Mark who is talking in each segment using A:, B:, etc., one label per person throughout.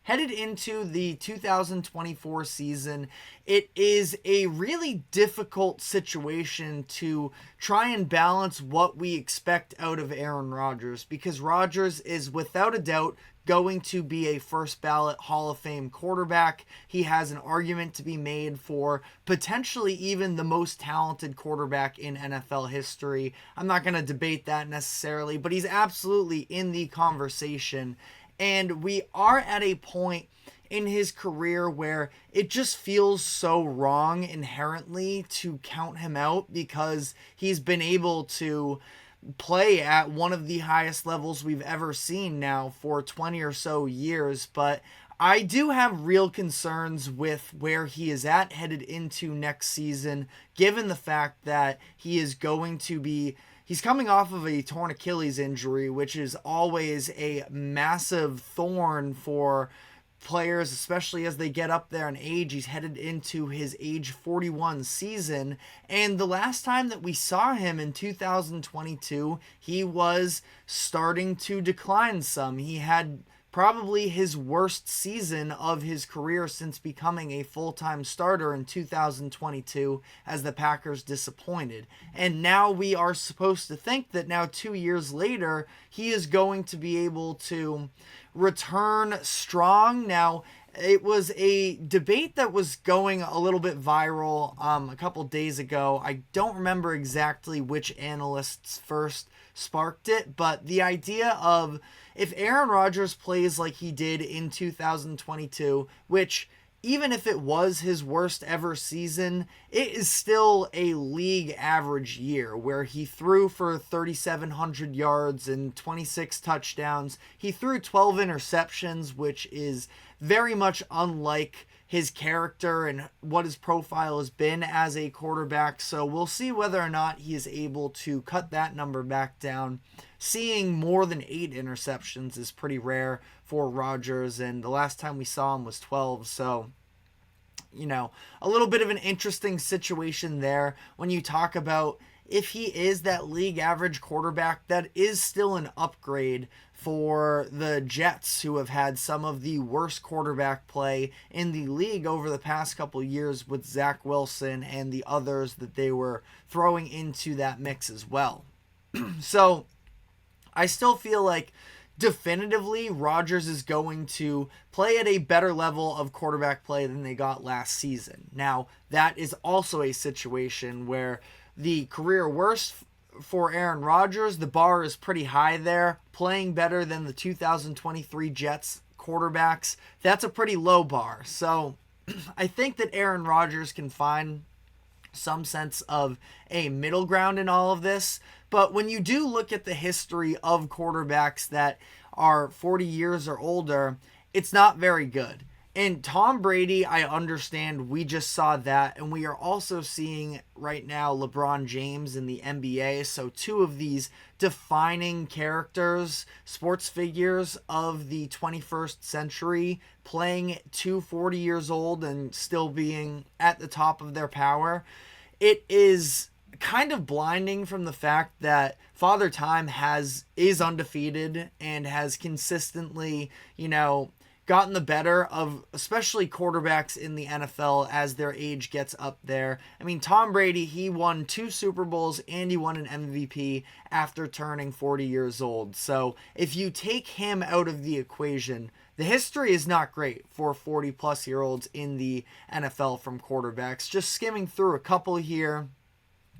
A: headed into the 2024 season, it is a really difficult situation to try and balance what we expect out of Aaron Rodgers, because Rodgers is without a doubt going to be a first ballot Hall of Fame quarterback. He has an argument to be made for potentially even the most talented quarterback in NFL history. I'm not going to debate that necessarily, but he's absolutely in the conversation. And we are at a point in his career where it just feels so wrong inherently to count him out, because he's been able to play at one of the highest levels we've ever seen now for 20 or so years. But I do have real concerns with where he is at headed into next season, given the fact that he's coming off of a torn Achilles injury, which is always a massive thorn for players, especially as they get up there in age. He's headed into his age 41 season, and the last time that we saw him in 2022, he was starting to decline some. He had probably his worst season of his career since becoming a full-time starter in 2022, as the Packers disappointed. And now we are supposed to think that now 2 years later, he is going to be able to return strong. Now, it was a debate that was going a little bit viral a couple days ago. I don't remember exactly which analysts first sparked it, but the idea of, if Aaron Rodgers plays like he did in 2022, which even if it was his worst ever season, it is still a league average year where he threw for 3,700 yards and 26 touchdowns. He threw 12 interceptions, which is very much unlike his character and what his profile has been as a quarterback. So we'll see whether or not he is able to cut that number back down. Seeing more than 8 interceptions is pretty rare for Rodgers, and the last time we saw him was 12. So, a little bit of an interesting situation there when you talk about if he is that league average quarterback. That is still an upgrade for the Jets, who have had some of the worst quarterback play in the league over the past couple years with Zach Wilson and the others that they were throwing into that mix as well. So I still feel like definitively Rodgers is going to play at a better level of quarterback play than they got last season. Now, that is also a situation where the career worst for Aaron Rodgers, the bar is pretty high there. Playing better than the 2023 Jets quarterbacks, that's a pretty low bar. So I think that Aaron Rodgers can find some sense of a middle ground in all of this. But when you do look at the history of quarterbacks that are 40 years or older, it's not very good. And Tom Brady, I understand, we just saw that. And we are also seeing right now LeBron James in the NBA. So two of these defining characters, sports figures of the 21st century, playing to 40 years old and still being at the top of their power. It is kind of blinding from the fact that Father Time is undefeated and has consistently, gotten the better of especially quarterbacks in the NFL as their age gets up there. I mean, Tom Brady, he won 2 Super Bowls and he won an MVP after turning 40 years old. So if you take him out of the equation, the history is not great for 40-plus-year-olds in the NFL from quarterbacks. Just skimming through a couple here.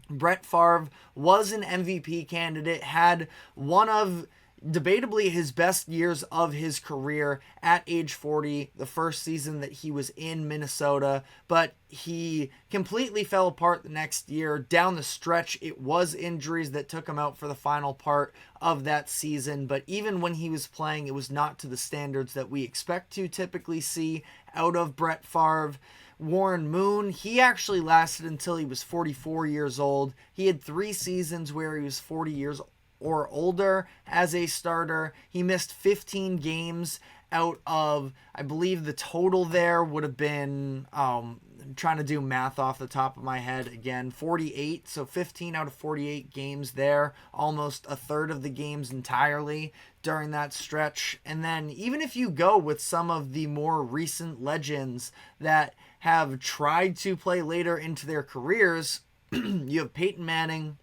A: Brett Favre was an MVP candidate, had one of debatably his best years of his career at age 40, the first season that he was in Minnesota, but he completely fell apart the next year. Down the stretch, it was injuries that took him out for the final part of that season, but even when he was playing, it was not to the standards that we expect to typically see out of Brett Favre. Warren Moon, he actually lasted until he was 44 years old. He had 3 seasons where he was 40 years or older as a starter. He missed 15 games out of, I believe the total there would have been, I'm trying to do math off the top of my head again, 48. So 15 out of 48 games there, almost a third of the games entirely during that stretch. And then even if you go with some of the more recent legends that have tried to play later into their careers, you have Peyton Manning,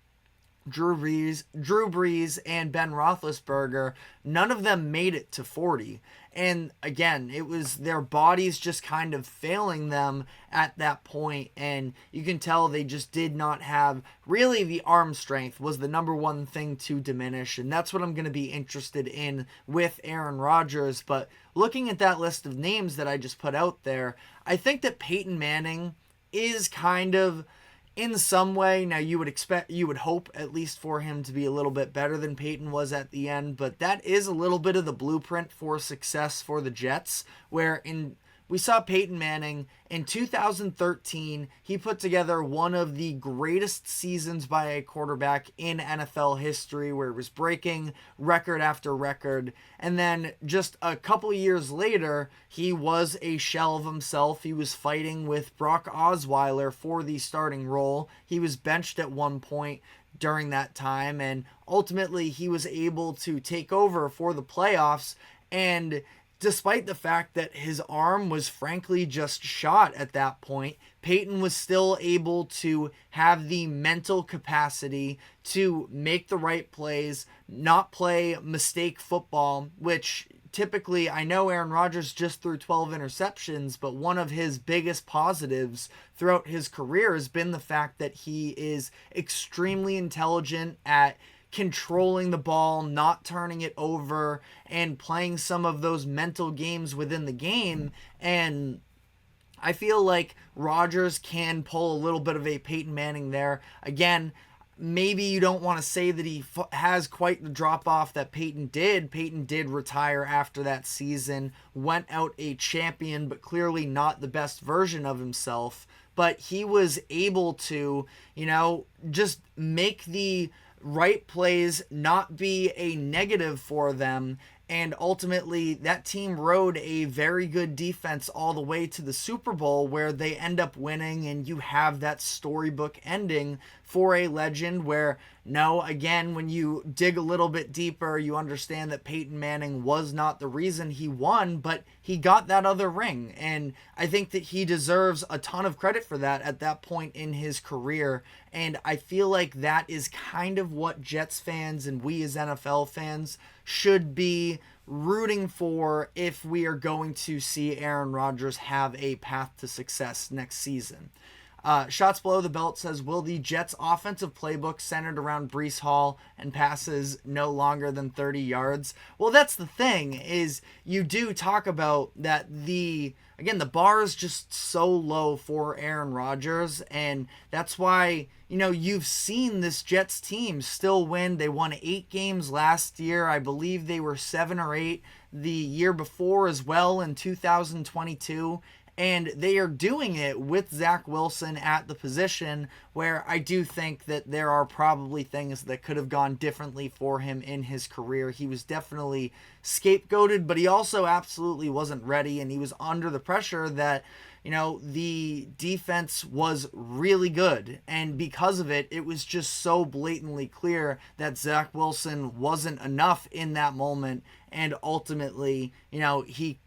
A: Drew Brees, and Ben Roethlisberger. None of them made it to 40. And again, it was their bodies just kind of failing them at that point. And you can tell they just did not have, really the arm strength was the number one thing to diminish. And that's what I'm going to be interested in with Aaron Rodgers. But looking at that list of names that I just put out there, I think that Peyton Manning is kind of, in some way, now you would hope at least for him to be a little bit better than Peyton was at the end, but that is a little bit of the blueprint for success for the Jets, where we saw Peyton Manning in 2013. He put together one of the greatest seasons by a quarterback in NFL history, where it was breaking record after record. And then just a couple years later, he was a shell of himself. He was fighting with Brock Osweiler for the starting role. He was benched at one point during that time, and ultimately he was able to take over for the playoffs. And despite the fact that his arm was frankly just shot at that point, Peyton was still able to have the mental capacity to make the right plays, not play mistake football, which typically, I know Aaron Rodgers just threw 12 interceptions, but one of his biggest positives throughout his career has been the fact that he is extremely intelligent at controlling the ball, not turning it over, and playing some of those mental games within the game. And I feel like Rodgers can pull a little bit of a Peyton Manning there. Again, maybe you don't want to say that he has quite the drop-off that Peyton did. Peyton did retire after that season, went out a champion, but clearly not the best version of himself. But he was able to, just make the right plays not be a negative for them. And ultimately, that team rode a very good defense all the way to the Super Bowl, where they end up winning, and you have that storybook ending for a legend where, no, again, when you dig a little bit deeper, you understand that Peyton Manning was not the reason he won, but he got that other ring. And I think that he deserves a ton of credit for that at that point in his career. And I feel like that is kind of what Jets fans and we as NFL fans should be rooting for if we are going to see Aaron Rodgers have a path to success next season. Shots Below the Belt says, will the Jets offensive playbook centered around Breece Hall and passes no longer than 30 yards? Well, that's the thing, is you do talk about that the bar is just so low for Aaron Rodgers, and that's why, you've seen this Jets team still win. They won 8 games last year. I believe they were 7 or 8 the year before as well in 2022. And they are doing it with Zach Wilson at the position, where I do think that there are probably things that could have gone differently for him in his career. He was definitely scapegoated, but he also absolutely wasn't ready, and he was under the pressure that, the defense was really good. And because of it, it was just so blatantly clear that Zach Wilson wasn't enough in that moment. And ultimately, he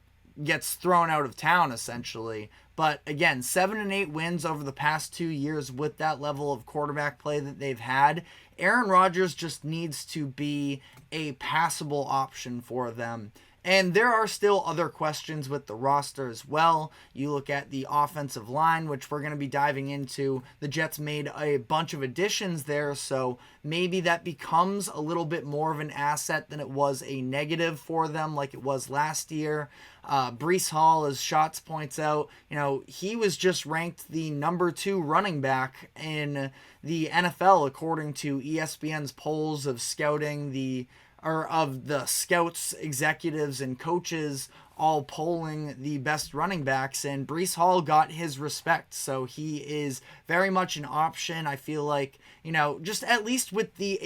A: gets thrown out of town essentially. But again, 7 and 8 wins over the past 2 years with that level of quarterback play that they've had. Aaron Rodgers just needs to be a passable option for them. And there are still other questions with the roster as well. You look at the offensive line, which we're going to be diving into. The Jets made a bunch of additions there, so maybe that becomes a little bit more of an asset than it was a negative for them like it was last year. Breece Hall, as Shots points out, he was just ranked the number 2 running back in the NFL according to ESPN's polls of scouting of the scouts, executives, and coaches all polling the best running backs, and Breece Hall got his respect. So he is very much an option. I feel like, just at least with the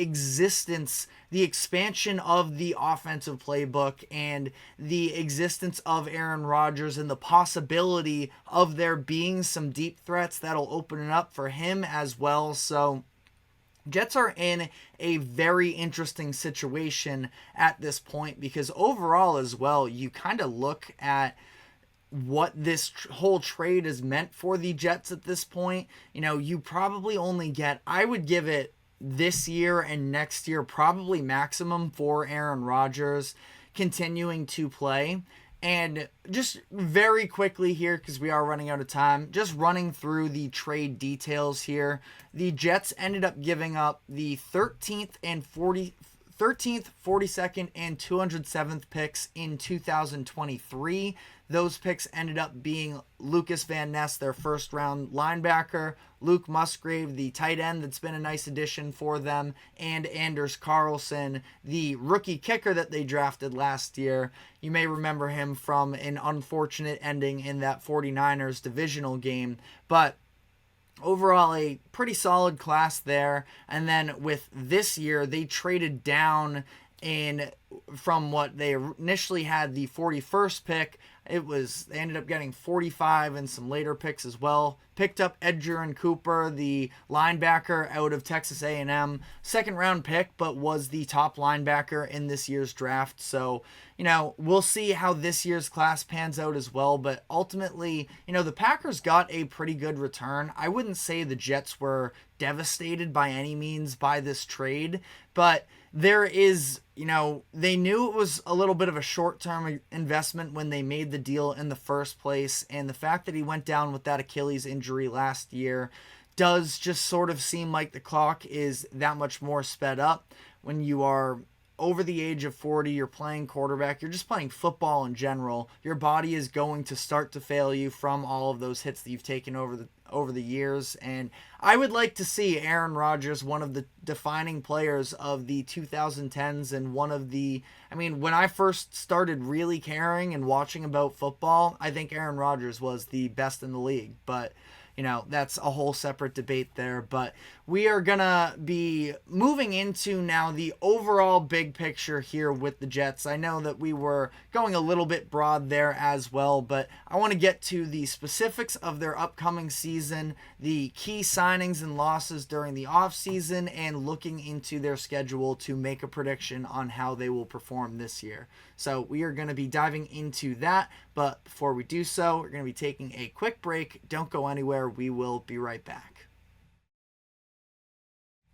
A: expansion of the offensive playbook and the existence of Aaron Rodgers and the possibility of there being some deep threats, that'll open it up for him as well. So Jets are in a very interesting situation at this point, because overall as well, you kind of look at what this whole trade is meant for the Jets at this point. You probably only get, I would give it this year and next year, probably maximum, for Aaron Rodgers continuing to play. And just very quickly here, because we are running out of time, just running through the trade details here. The Jets ended up giving up the 13th, 42nd, and 207th picks in 2023. Those picks ended up being Lucas Van Ness, their first round linebacker, Luke Musgrave, the tight end that's been a nice addition for them, and Anders Carlson, the rookie kicker that they drafted last year. You may remember him from an unfortunate ending in that 49ers divisional game, but overall a pretty solid class there. And then with this year, they traded down from what they initially had, the 41st pick. They ended up getting 45 and some later picks as well. Picked up Edgerrin Cooper, the linebacker out of Texas A&M, second round pick, but was the top linebacker in this year's draft. So, we'll see how this year's class pans out as well. But ultimately, the Packers got a pretty good return. I wouldn't say the Jets were devastated by any means by this trade, but there is, they knew it was a little bit of a short-term investment when they made the deal in the first place, and the fact that he went down with that Achilles injury last year does just sort of seem like the clock is that much more sped up. When you are over the age of 40, you're playing quarterback, you're just playing football in general, your body is going to start to fail you from all of those hits that you've taken over the years. And I would like to see Aaron Rodgers, one of the defining players of the 2010s, and when I first started really caring and watching about football, I think Aaron Rodgers was the best in the league. But that's a whole separate debate there. But we are going to be moving into now the overall big picture here with the Jets. I know that we were going a little bit broad there as well, but I want to get to the specifics of their upcoming season, the key signings and losses during the offseason, and looking into their schedule to make a prediction on how they will perform this year. So we are going to be diving into that, but before we do so, we're going to be taking a quick break. Don't go anywhere. We will be right back.